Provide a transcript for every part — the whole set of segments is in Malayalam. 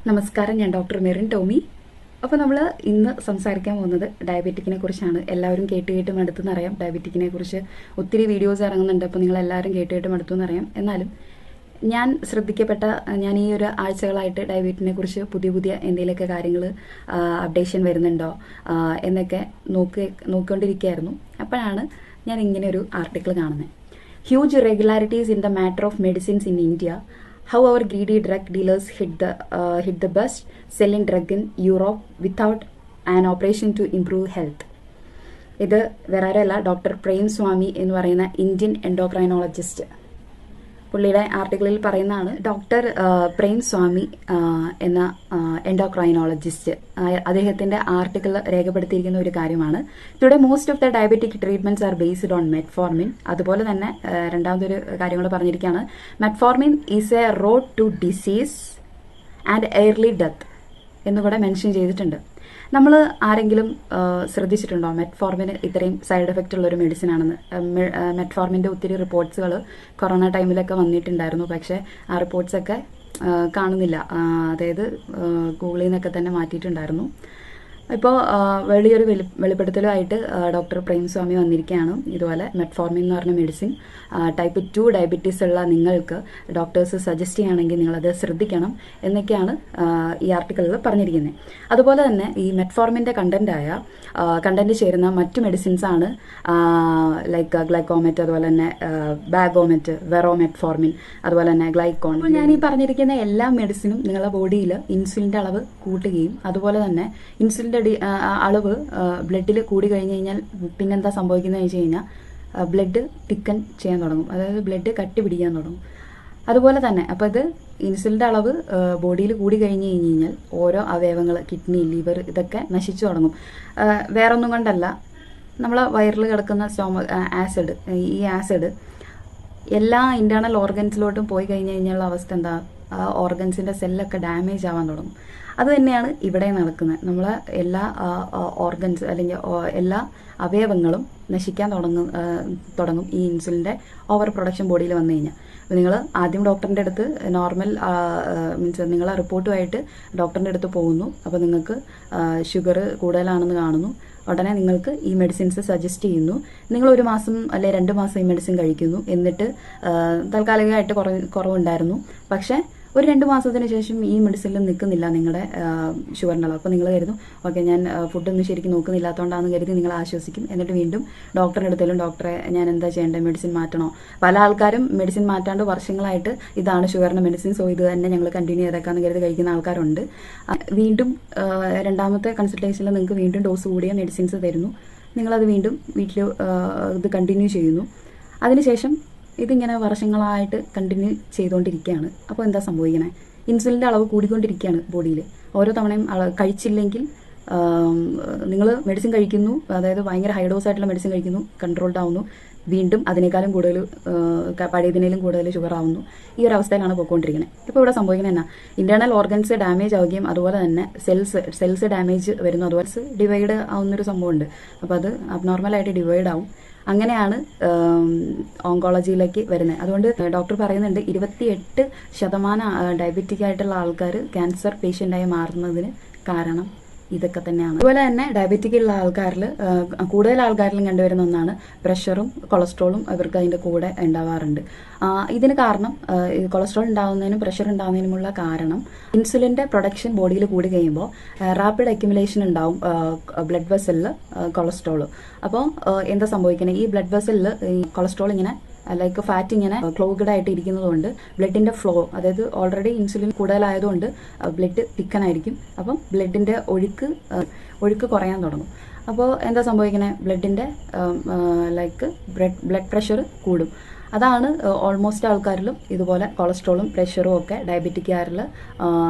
നമസ്കാരം, ഞാൻ ഡോക്ടർ മെറിൻ ടോമി. അപ്പോൾ നമ്മൾ ഇന്ന് സംസാരിക്കാൻ പോകുന്നത് ഡയബറ്റിക്കിനെ കുറിച്ചാണ്. എല്ലാവരും കേട്ട് മടുത്തെന്നറിയാം. ഡയബറ്റിക്കിനെ കുറിച്ച് ഒത്തിരി വീഡിയോസ് ഇറങ്ങുന്നുണ്ട്. അപ്പോൾ നിങ്ങൾ എല്ലാവരും കേട്ട് മടുത്തെന്നറിയാം. എന്നാലും ഞാൻ ശ്രദ്ധിക്കപ്പെട്ട ഞാൻ ഈ ഒരു ആഴ്ചകളായിട്ട് ഡയബറ്റിനെ കുറിച്ച് പുതിയ എന്തെങ്കിലുമൊക്കെ കാര്യങ്ങൾ അപ്ഡേഷൻ വരുന്നുണ്ടോ എന്നൊക്കെ നോക്കിക്കൊണ്ടിരിക്കുകയായിരുന്നു. അപ്പോഴാണ് ഞാൻ ഇങ്ങനെ ഒരു ആർട്ടിക്കിൾ കാണുന്നത്. Huge irregularities in the matter of medicines in India. How our greedy drug dealers hit the bus selling drug in Europe without an operation to improve health. ഇത് വേറെ ആരല്ല, ഡോക്ടർ പ്രേം സ്വാമി എന്ന് പറയുന്ന ഇന്ത്യൻ എൻഡോക്രൈനോളജിസ്റ്റ്. പുള്ളിയുടെ ആർട്ടിക്കിളിൽ പറയുന്നതാണ്. ഡോക്ടർ പ്രേം സ്വാമി എന്ന എൻഡോക്രൈനോളജിസ്റ്റ് അദ്ദേഹത്തിന്റെ ആർട്ടിക്കിൾ രേഖപ്പെടുത്തിയിരിക്കുന്ന ഒരു കാര്യമാണ്. Today most of the diabetic treatments are based on metformin. അതുപോലെ തന്നെ രണ്ടാമതൊരു കാര്യം കൂടെ പറഞ്ഞിരിക്കുകയാണ്. Metformin is a road to disease and early death എന്നുകൂടെ മെൻഷൻ ചെയ്തിട്ടുണ്ട്. നമ്മൾ ആരെങ്കിലും ശ്രദ്ധിച്ചിട്ടുണ്ടോ മെറ്റ്ഫോർമിന് ഇത്രയും സൈഡ് എഫക്റ്റ് ഉള്ള ഒരു മെഡിസിൻ ആണെന്ന്? മെറ്റ്ഫോർമിന്റെ ഒത്തിരി റിപ്പോർട്ട്സുകൾ കൊറോണ ടൈമിലൊക്കെ വന്നിട്ടുണ്ടായിരുന്നു. പക്ഷേ ആ റിപ്പോർട്ട്സൊക്കെ കാണുന്നില്ല. അതായത് ഗൂഗിളിൽ നിന്നൊക്കെ തന്നെ മാറ്റിയിട്ടുണ്ടായിരുന്നു. ഇപ്പോൾ വലിയൊരു വെളിപ്പെടുത്തലുമായിട്ട് ഡോക്ടർ പ്രേം സ്വാമി വന്നിരിക്കുകയാണ്. ഇതുപോലെ മെറ്റ്ഫോർമിൻ എന്ന് പറഞ്ഞ മെഡിസിൻ ടൈപ്പ് 2 ഡയബറ്റീസ് ഉള്ള നിങ്ങൾക്ക് ഡോക്ടേഴ്സ് സജസ്റ്റ് ചെയ്യുകയാണെങ്കിൽ നിങ്ങളത് ശ്രദ്ധിക്കണം എന്നൊക്കെയാണ് ഈ ആർട്ടിക്കിളിൽ പറഞ്ഞിരിക്കുന്നത്. അതുപോലെ തന്നെ ഈ മെറ്റ്ഫോർമിൻ്റെ കണ്ടന്റ് ചേരുന്ന മറ്റു മെഡിസിൻസ് ആണ് ലൈക്ക് ഗ്ലൈക്കോമെറ്റ്, അതുപോലെ തന്നെ ബാഗോമെറ്റ്, വെറോമെറ്റ്ഫോർമിൻ, അതുപോലെ തന്നെ ഗ്ലൈക്കോൺ. അപ്പോൾ ഞാൻ ഈ പറഞ്ഞിരിക്കുന്ന എല്ലാ മെഡിസിനും നിങ്ങളുടെ ബോഡിയിൽ ഇൻസുലിൻ്റെ അളവ് കൂട്ടുകയും അതുപോലെ തന്നെ ഇൻസുലിൻ്റെ അളവ് ബ്ലഡിൽ കൂടി കഴിഞ്ഞ് കഴിഞ്ഞാൽ പിന്നെന്താ സംഭവിക്കുന്നത് വെച്ച് കഴിഞ്ഞാൽ ബ്ലഡ് തിക്കൻ ചെയ്യാൻ തുടങ്ങും. അതായത് ബ്ലഡ് കട്ടി പിടിക്കാൻ തുടങ്ങും. അതുപോലെ തന്നെ അപ്പോൾ ഇത് ഇൻസുലിൻ്റെ അളവ് ബോഡിയിൽ കൂടി കഴിഞ്ഞ് കഴിഞ്ഞാൽ ഓരോ അവയവങ്ങൾ, കിഡ്നി, ലിവർ ഇതൊക്കെ നശിച്ചു തുടങ്ങും. വേറൊന്നും കൊണ്ടല്ല, നമ്മളെ വയറിൽ കിടക്കുന്ന ആസിഡ്, ഈ ആസിഡ് എല്ലാ ഇന്റേണൽ ഓർഗൻസിലോട്ടും പോയി കഴിഞ്ഞ് കഴിഞ്ഞുള്ള അവസ്ഥ എന്താ? ആ ഓർഗൻസിൻ്റെ സെല്ലൊക്കെ ഡാമേജ് ആവാൻ തുടങ്ങും. അത് തന്നെയാണ് ഇവിടെ നടക്കുന്നത്. നമ്മളെ എല്ലാ ഓർഗൻസ് അല്ലെങ്കിൽ എല്ലാ അവയവങ്ങളും നശിക്കാൻ തുടങ്ങും ഈ ഇൻസുലിൻ്റെ ഓവർ പ്രൊഡക്ഷൻ ബോഡിയിൽ വന്നു കഴിഞ്ഞാൽ. അപ്പോൾ നിങ്ങൾ ആദ്യം ഡോക്ടറിൻ്റെ അടുത്ത് നോർമൽ മീൻസ് നിങ്ങളെ റിപ്പോർട്ടുമായിട്ട് ഡോക്ടറിൻ്റെ അടുത്ത് പോകുന്നു. അപ്പോൾ നിങ്ങൾക്ക് ഷുഗർ കൂടുതലാണെന്ന് കാണുന്നു. ഉടനെ നിങ്ങൾക്ക് ഈ മെഡിസിൻസ് സജസ്റ്റ് ചെയ്യുന്നു. നിങ്ങൾ 1 മാസം അല്ലെ 2 മാസം ഈ മെഡിസിൻ കഴിക്കുന്നു. എന്നിട്ട് താൽക്കാലികമായിട്ട് കുറവുണ്ടായിരുന്നു. പക്ഷേ ഒരു 2 മാസത്തിന് ശേഷം ഈ മെഡിസിനിൽ നിൽക്കുന്നില്ല നിങ്ങളുടെ ഷുഗറിൻ്റെ അളവ്. അപ്പോൾ നിങ്ങൾ കരുതും ഓക്കെ, ഞാൻ ഫുഡൊന്നും ശരിക്കും നോക്കുന്നില്ലാത്തതുകൊണ്ടാണെന്ന് കരുതി നിങ്ങൾ ആശ്വസിക്കും. എന്നിട്ട് വീണ്ടും ഡോക്ടറിൻ്റെ അടുത്തേലും ഡോക്ടറെ ഞാൻ എന്താ ചെയ്യേണ്ടത്, മെഡിസിൻ മാറ്റണോ? പല ആൾക്കാരും മെഡിസിൻ മാറ്റാണ്ട് വർഷങ്ങളായിട്ട് ഇതാണ് ഷുഗറിൻ്റെ മെഡിസിൻ, സോ ഇത് തന്നെ ഞങ്ങൾ കണ്ടിന്യൂ ചെയ്തേക്കാന്ന് കരുതി കഴിക്കുന്ന ആൾക്കാരുണ്ട്. വീണ്ടും രണ്ടാമത്തെ കൺസൾട്ടേഷനിൽ നിങ്ങൾക്ക് വീണ്ടും ഡോസ് കൂടിയ മെഡിസിൻസ് തരുന്നു. നിങ്ങളത് വീണ്ടും വീട്ടിൽ ഇത് കണ്ടിന്യൂ ചെയ്യുന്നു. അതിനുശേഷം ഇതിങ്ങനെ വർഷങ്ങളായിട്ട് കണ്ടിന്യൂ ചെയ്തുകൊണ്ടിരിക്കുകയാണ്. അപ്പോൾ എന്താ സംഭവിക്കണേ? ഇൻസുലിൻ്റെ അളവ് കൂടിക്കൊണ്ടിരിക്കുകയാണ് ബോഡിയിൽ. ഓരോ തവണയും കഴിച്ചില്ലെങ്കിൽ നിങ്ങൾ മെഡിസിൻ കഴിക്കുന്നു, അതായത് ഭയങ്കര ഹൈ ഡോസ് ആയിട്ടുള്ള മെഡിസിൻ കഴിക്കുന്നു, കൺട്രോൾഡ് ആവുന്നു, വീണ്ടും അതിനേക്കാളും കൂടുതൽ പഴയതിനേലും കൂടുതൽ ഷുഗർ ആവുന്നു. ഈ ഒരു അവസ്ഥയിലാണ് പോയിക്കൊണ്ടിരിക്കുന്നത്. ഇപ്പോൾ ഇവിടെ സംഭവിക്കുന്നത് എന്നാ? ഇന്റേണൽ ഓർഗൻസ് ഡാമേജ് ആവുകയും അതുപോലെ തന്നെ സെൽസ് ഡാമേജ് വരുന്നു. അതുപോലെ ഡിവൈഡ് ആവുന്നൊരു സംഭവമുണ്ട്. അപ്പോൾ അത് അബ്നോർമലായിട്ട് ഡിവൈഡ് ആവും. അങ്ങനെയാണ് ഓങ്കോളജിയിലേക്ക് വരുന്നത്. അതുകൊണ്ട് ഡോക്ടർ പറയുന്നുണ്ട് 28% ഡയബറ്റിക് ആയിട്ടുള്ള ആൾക്കാർ ക്യാൻസർ പേഷ്യൻ്റായി മാറുന്നതിന് കാരണം ഇതൊക്കെ തന്നെയാണ്. അതുപോലെ തന്നെ ഡയബറ്റിക് ഉള്ള ആൾക്കാരിൽ കൂടുതൽ ആൾക്കാരിലും കണ്ടുവരുന്ന ഒന്നാണ് പ്രഷറും കൊളസ്ട്രോളും. ഇവർക്ക് അതിൻ്റെ കൂടെ ഉണ്ടാവാറുണ്ട്. ഇതിന് കാരണം കൊളസ്ട്രോൾ ഉണ്ടാകുന്നതിനും പ്രഷർ ഉണ്ടാകുന്നതിനുമുള്ള കാരണം ഇൻസുലിൻ്റെ പ്രൊഡക്ഷൻ ബോഡിയിൽ കൂടി കഴിയുമ്പോൾ റാപ്പിഡ് അക്യുമുലേഷൻ ഉണ്ടാവും ബ്ലഡ് വെസലിൽ കൊളസ്ട്രോൾ. അപ്പോൾ എന്താ സംഭവിക്കുന്നത്? ഈ ബ്ലഡ് വെസലിൽ ഈ കൊളസ്ട്രോൾ ഇങ്ങനെ ലൈക്ക് ഫാറ്റ് ഇങ്ങനെ ക്ലോഗ്ഡ് ആയിട്ട് ഇരിക്കുന്നതുകൊണ്ട് ബ്ലഡിന്റെ ഫ്ലോ, അതായത് ഓൾറെഡി ഇൻസുലിൻ കൂടുതലായതുകൊണ്ട് ബ്ലഡ് തിക്കനായിരിക്കും. അപ്പം ബ്ലഡിന്റെ ഒഴുക്ക് കുറയാൻ തുടങ്ങും. അപ്പോൾ എന്താ സംഭവിക്കുന്നത്? ബ്ലഡിന്റെ ലൈക്ക് ബ്ലഡ് പ്രഷർ കൂടും. അതാണ് ഓൾമോസ്റ്റ് ആൾക്കാരിലും ഇതുപോലെ കൊളസ്ട്രോളും പ്രഷറും ഒക്കെ ഡയബറ്റിക്കാരിൽ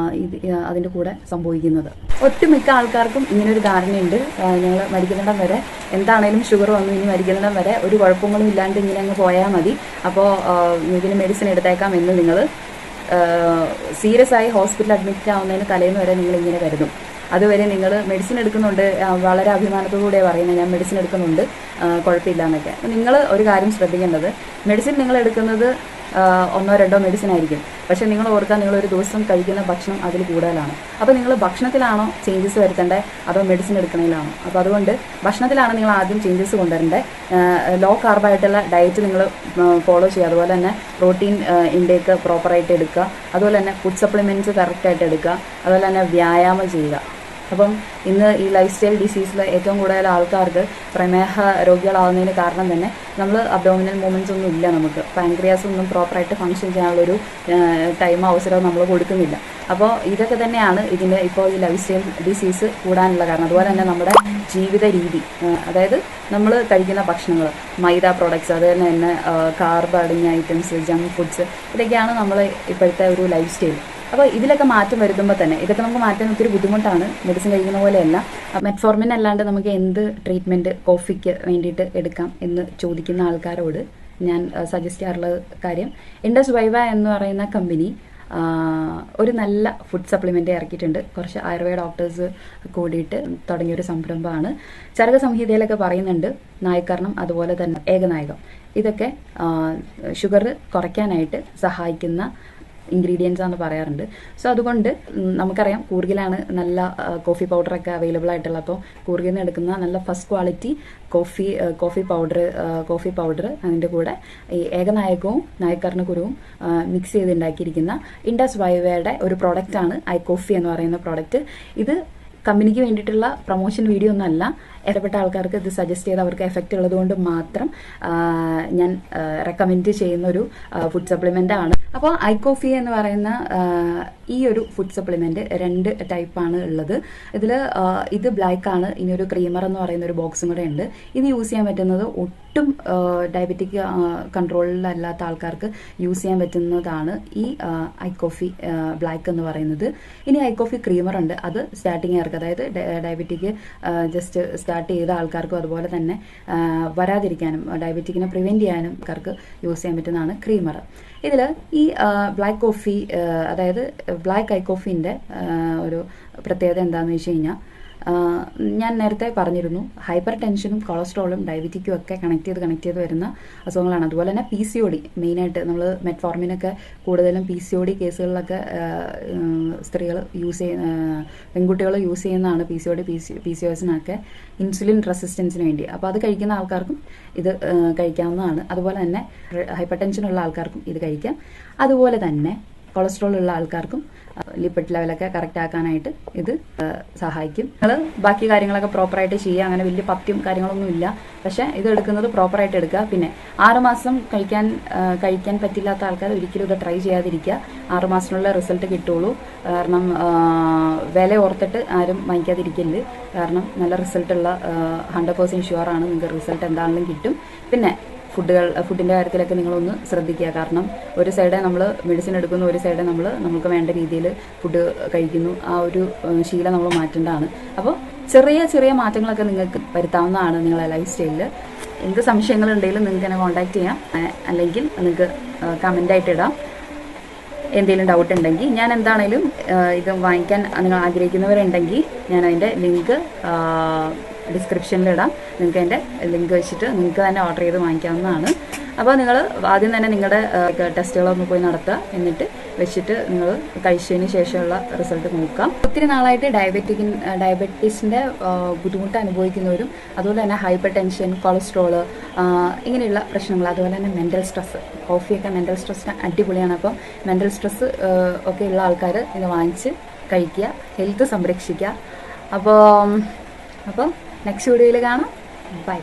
അതിൻ്റെ കൂടെ സംഭവിക്കുന്നത്. ഒട്ടുമിക്ക ആൾക്കാർക്കും ഇങ്ങനൊരു ധാരണയുണ്ട്, ഞങ്ങൾ മരിക്കുന്നിടം വരെ എന്താണേലും ഷുഗർ വന്നു, ഇനി മരിക്കുന്നിടം വരെ ഒരു കുഴപ്പങ്ങളും ഇല്ലാണ്ട് ഇങ്ങനെ അങ്ങ് പോയാൽ മതി, അപ്പോൾ ഇതിന് മെഡിസിൻ എടുത്തേക്കാം എന്ന് നിങ്ങൾ സീരിയസ് ആയി ഹോസ്പിറ്റൽ അഡ്മിറ്റ് ആവുന്നതിന് തലേന്ന് വരെ നിങ്ങൾ ഇങ്ങനെ കരുതും. അതുവരെ നിങ്ങൾ മെഡിസിൻ എടുക്കുന്നുണ്ട്, വളരെ അഭിമാനത്തോടുകൂടെ പറയുന്നത് ഞാൻ മെഡിസിൻ എടുക്കുന്നുണ്ട്, കുഴപ്പമില്ല എന്നൊക്കെ. നിങ്ങൾ ഒരു കാര്യം ശ്രദ്ധിക്കേണ്ടത്, മെഡിസിൻ നിങ്ങൾ എടുക്കുന്നത് ഒന്നോ രണ്ടോ മെഡിസിൻ ആയിരിക്കും. പക്ഷേ നിങ്ങൾ ഓർക്കുക, നിങ്ങളൊരു ദിവസം കഴിക്കുന്ന ഭക്ഷണം അതിൽ കൂടുതലാണ്. അപ്പോൾ നിങ്ങൾ ഭക്ഷണത്തിലാണോ ചേഞ്ചസ് വരുത്തേണ്ടത് അതോ മെഡിസിൻ എടുക്കണതിലാണോ? അപ്പോൾ അതുകൊണ്ട് ഭക്ഷണത്തിലാണ് നിങ്ങൾ ആദ്യം ചേഞ്ചസ് കൊണ്ടുവരേണ്ടത്. ലോ കാർബായിട്ടുള്ള ഡയറ്റ് നിങ്ങൾ ഫോളോ ചെയ്യുക. അതുപോലെ തന്നെ പ്രോട്ടീൻ ഇൻടേക്ക് പ്രോപ്പറായിട്ട് എടുക്കുക. അതുപോലെ തന്നെ ഫുഡ് സപ്ലിമെൻറ്റ്സ് കറക്റ്റായിട്ട് എടുക്കുക. അതുപോലെ തന്നെ വ്യായാമം ചെയ്യുക. അപ്പം ഇന്ന് ഈ ലൈഫ് സ്റ്റൈൽ ഡിസീസിൽ ഏറ്റവും കൂടുതൽ ആൾക്കാർക്ക് പ്രമേഹ രോഗികളാവുന്നതിന് കാരണം തന്നെ നമ്മൾ അബ്ഡോമിനൽ മൂവ്മെൻറ്റ്സ് ഒന്നും ഇല്ല. നമുക്ക് പാൻക്രിയാസ് ഒന്നും പ്രോപ്പറായിട്ട് ഫങ്ഷൻ ചെയ്യാനുള്ളൊരു അവസരവും നമ്മൾ കൊടുക്കുന്നില്ല. അപ്പോൾ ഇതൊക്കെ തന്നെയാണ് ഇതിൻ്റെ ഇപ്പോൾ ഈ ലൈഫ് സ്റ്റൈൽ ഡിസീസ് കൂടാനുള്ള കാരണം. അതുപോലെ തന്നെ നമ്മുടെ ജീവിത രീതി, അതായത് നമ്മൾ കഴിക്കുന്ന ഭക്ഷണങ്ങൾ, മൈദ പ്രോഡക്ട്സ്, അതുപോലെ തന്നെ കാർബ് അടങ്ങിയ ഐറ്റംസ്, ജങ്ക് ഫുഡ്സ്, ഇതൊക്കെയാണ് നമ്മൾ ഇപ്പോഴത്തെ ഒരു ലൈഫ് സ്റ്റൈൽ. അപ്പോൾ ഇതിലൊക്കെ മാറ്റം വരുത്തുമ്പോൾ തന്നെ ഇതൊക്കെ നമുക്ക് മാറ്റാൻ ഒത്തിരി ബുദ്ധിമുട്ടാണ്. മെഡിസിൻ കഴിക്കുന്ന പോലെയല്ല. മെറ്റ്ഫോർമിൻ അല്ലാണ്ട് നമുക്ക് എന്ത് ട്രീറ്റ്മെൻറ്റ് കോഫിക്ക് വേണ്ടിയിട്ട് എടുക്കാം എന്ന് ചോദിക്കുന്ന ആൾക്കാരോട് ഞാൻ സജസ്റ്റ് ചെയ്യാറുള്ള കാര്യം, ഇൻഡസ് വൈവ എന്ന് പറയുന്ന കമ്പനി ഒരു നല്ല ഫുഡ് സപ്ലിമെൻ്റ് ഇറക്കിയിട്ടുണ്ട്. കുറച്ച് ആയുർവേദ ഡോക്ടേഴ്സ് കൂടിയിട്ട് തുടങ്ങിയൊരു സംരംഭമാണ്. ചരക സംഹിതയിലൊക്കെ പറയുന്നുണ്ട് നായകരണം, അതുപോലെ തന്നെ ഏകനായകം, ഇതൊക്കെ ഷുഗർ കുറയ്ക്കാനായിട്ട് സഹായിക്കുന്ന ഇൻഗ്രീഡിയൻസ് ആണെന്ന് പറയാറുണ്ട്. സോ അതുകൊണ്ട് നമുക്കറിയാം കൂർഗിലാണ് നല്ല കോഫി പൗഡറൊക്കെ അവൈലബിൾ ആയിട്ടുള്ളത്. അപ്പോൾ കൂർഗിൽ നിന്ന് എടുക്കുന്ന നല്ല ഫസ്റ്റ് ക്വാളിറ്റി കോഫി പൗഡർ അതിൻ്റെ കൂടെ ഈ ഏകനായകവും നായകർണകുരവും മിക്സ് ചെയ്ത് ഉണ്ടാക്കിയിരിക്കുന്ന ഇൻഡസ് വൈവയുടെ ഒരു പ്രോഡക്റ്റാണ് ഐകോഫി എന്ന് പറയുന്ന പ്രോഡക്റ്റ്. ഇത് കമ്പനിക്ക് വേണ്ടിയിട്ടുള്ള പ്രൊമോഷൻ വീഡിയോ ഒന്നുമല്ല. ഇടപെട്ട ആൾക്കാർക്ക് ഇത് സജസ്റ്റ് ചെയ്ത് അവർക്ക് എഫക്റ്റ് ഉള്ളതുകൊണ്ട് മാത്രം ഞാൻ റെക്കമെൻഡ് ചെയ്യുന്ന ഒരു ഫുഡ് സപ്ലിമെൻ്റ് ആണ്. അപ്പോൾ ഐകോഫി എന്ന് പറയുന്ന ഈ ഒരു ഫുഡ് സപ്ലിമെൻ്റ് 2 ടൈപ്പാണ് ഉള്ളത്. ഇത് ബ്ലാക്ക് ആണ്. ഇനി ഒരു ക്രീമർ എന്ന് പറയുന്ന ഒരു ബോക്സും കൂടെ ഉണ്ട്. ഇത് യൂസ് ചെയ്യാൻ പറ്റുന്നത് ഒട്ടും ഡയബറ്റിക് കൺട്രോളിലല്ലാത്ത ആൾക്കാർക്ക് യൂസ് ചെയ്യാൻ പറ്റുന്നതാണ് ഈ ഐകോഫി ബ്ലാക്ക് എന്ന് പറയുന്നത്. ഇനി ഐകോഫി ക്രീമർ ഉണ്ട്. അത് സ്റ്റാർട്ടിങ് ആർക്ക്, അതായത് ഡയബറ്റിക് ജസ്റ്റ് സ്റ്റാർട്ട് ചെയ്ത ആൾക്കാർക്കും അതുപോലെ തന്നെ വരാതിരിക്കാനും ഡയബറ്റിക്കിനെ പ്രിവെൻറ്റ് ചെയ്യാനും ആൾക്കാർക്ക് യൂസ് ചെയ്യാൻ പറ്റുന്നതാണ് ക്രീമർ. ഇതിൽ ഈ ബ്ലാക്ക് കോഫി, അതായത് ബ്ലാക്ക് ഐകോഫിൻ്റെ ഒരു പ്രത്യേകത എന്താണെന്ന് വെച്ച് കഴിഞ്ഞാൽ, ഞാൻ നേരത്തെ പറഞ്ഞിരുന്നു, ഹൈപ്പർ ടെൻഷനും കൊളസ്ട്രോളും ഡയബറ്റിക്കും ഒക്കെ കണക്ട് ചെയ്ത് വരുന്ന അസുഖങ്ങളാണ്. അതുപോലെ തന്നെ PCOD മെയിനായിട്ട് നമ്മൾ മെറ്റ്ഫോർമിനൊക്കെ കൂടുതലും PCOD കേസുകളിലൊക്കെ സ്ത്രീകൾ പെൺകുട്ടികൾ യൂസ് ചെയ്യുന്നതാണ് PCOD PCOSനൊക്കെ ഇൻസുലിൻ റെസിസ്റ്റൻസിന് വേണ്ടി. അപ്പോൾ അത് കഴിക്കുന്ന ആൾക്കാർക്കും ഇത് കഴിക്കാവുന്നതാണ്. അതുപോലെ തന്നെ ഹൈപ്പർ ടെൻഷനുള്ള ആൾക്കാർക്കും ഇത് കഴിക്കാം. അതുപോലെ തന്നെ കൊളസ്ട്രോൾ ഉള്ള ആൾക്കാർക്കും ലിപ്പിഡ് ലെവലൊക്കെ കറക്റ്റ് ആക്കാനായിട്ട് ഇത് സഹായിക്കും. നിങ്ങൾ ബാക്കി കാര്യങ്ങളൊക്കെ പ്രോപ്പറായിട്ട് ചെയ്യുക. അങ്ങനെ വലിയ പത്യം കാര്യങ്ങളൊന്നും ഇല്ല. പക്ഷേ ഇത് എടുക്കുന്നത് പ്രോപ്പറായിട്ട് എടുക്കുക. പിന്നെ 6 മാസം കഴിക്കാൻ പറ്റില്ലാത്ത ആൾക്കാർ ഒരിക്കലും ഇത് ട്രൈ ചെയ്യാതിരിക്കുക. 6 മാസത്തിനുള്ള റിസൾട്ട് കിട്ടുള്ളൂ. കാരണം വില ഓർത്തിട്ട് ആരും വാങ്ങിക്കാതിരിക്കല്. കാരണം നല്ല റിസൾട്ടുള്ള 100% ഷുവറാണ്, നിങ്ങൾക്ക് റിസൾട്ട് എന്താണെങ്കിലും കിട്ടും. പിന്നെ ഫുഡിൻ്റെ കാര്യത്തിലൊക്കെ നിങ്ങളൊന്ന് ശ്രദ്ധിക്കുക. കാരണം ഒരു സൈഡേ നമ്മൾ മെഡിസിൻ എടുക്കുന്നു, ഒരു സൈഡേ നമുക്ക് വേണ്ട രീതിയിൽ ഫുഡ് കഴിക്കുന്നു. ആ ഒരു ശീലം നമ്മൾ മാറ്റേണ്ടതാണ്. അപ്പോൾ ചെറിയ മാറ്റങ്ങളൊക്കെ നിങ്ങൾക്ക് വരുത്താവുന്നതാണ് നിങ്ങളെ ലൈഫ് സ്റ്റൈലിൽ. എന്ത് സംശയങ്ങളുണ്ടെങ്കിലും നിങ്ങൾക്ക് എന്നെ കോൺടാക്ട് ചെയ്യാം, അല്ലെങ്കിൽ നിങ്ങൾക്ക് കമൻ്റായിട്ട് ഇടാം. എന്തെങ്കിലും ഡൗട്ട് ഉണ്ടെങ്കിൽ ഞാൻ എന്താണേലും ഇത് വാങ്ങിക്കാൻ നിങ്ങൾ ആഗ്രഹിക്കുന്നവരുണ്ടെങ്കിൽ ഞാൻ അതിൻ്റെ ലിങ്ക് ഡിസ്ക്രിപ്ഷനിലിടാം. നിങ്ങൾക്ക് അതിൻ്റെ ലിങ്ക് വെച്ചിട്ട് നിങ്ങൾക്ക് തന്നെ ഓർഡർ ചെയ്ത് വാങ്ങിക്കാവുന്നതാണ്. അപ്പോൾ നിങ്ങൾ ആദ്യം തന്നെ നിങ്ങളുടെ ടെസ്റ്റുകളൊന്ന് പോയി നടത്തുക. എന്നിട്ട് വെച്ചിട്ട് നിങ്ങൾ കഴിച്ചതിന് ശേഷമുള്ള റിസൾട്ട് നോക്കാം. ഒത്തിരി നാളായിട്ട് ഡയബറ്റീസിൻ്റെ ബുദ്ധിമുട്ട് അനുഭവിക്കുന്നവരും അതുപോലെ തന്നെ ഹൈപ്പർ ടെൻഷൻ, കൊളസ്ട്രോള്, ഇങ്ങനെയുള്ള പ്രശ്നങ്ങൾ, അതുപോലെ തന്നെ മെൻ്റൽ സ്ട്രെസ്സ്, കോഫിയൊക്കെ മെൻ്റൽ സ്ട്രെസ്സിന് അടിപൊളിയാണ്. അപ്പം മെൻ്റൽ സ്ട്രെസ്സ് ഒക്കെ ഉള്ള ആൾക്കാർ ഇത് വാങ്ങിച്ച് കഴിക്കുക, ഹെൽത്ത് സംരക്ഷിക്കുക. അപ്പോൾ നെക്സ്റ്റ് വീഡിയോയിൽ കാണാം. ബൈ.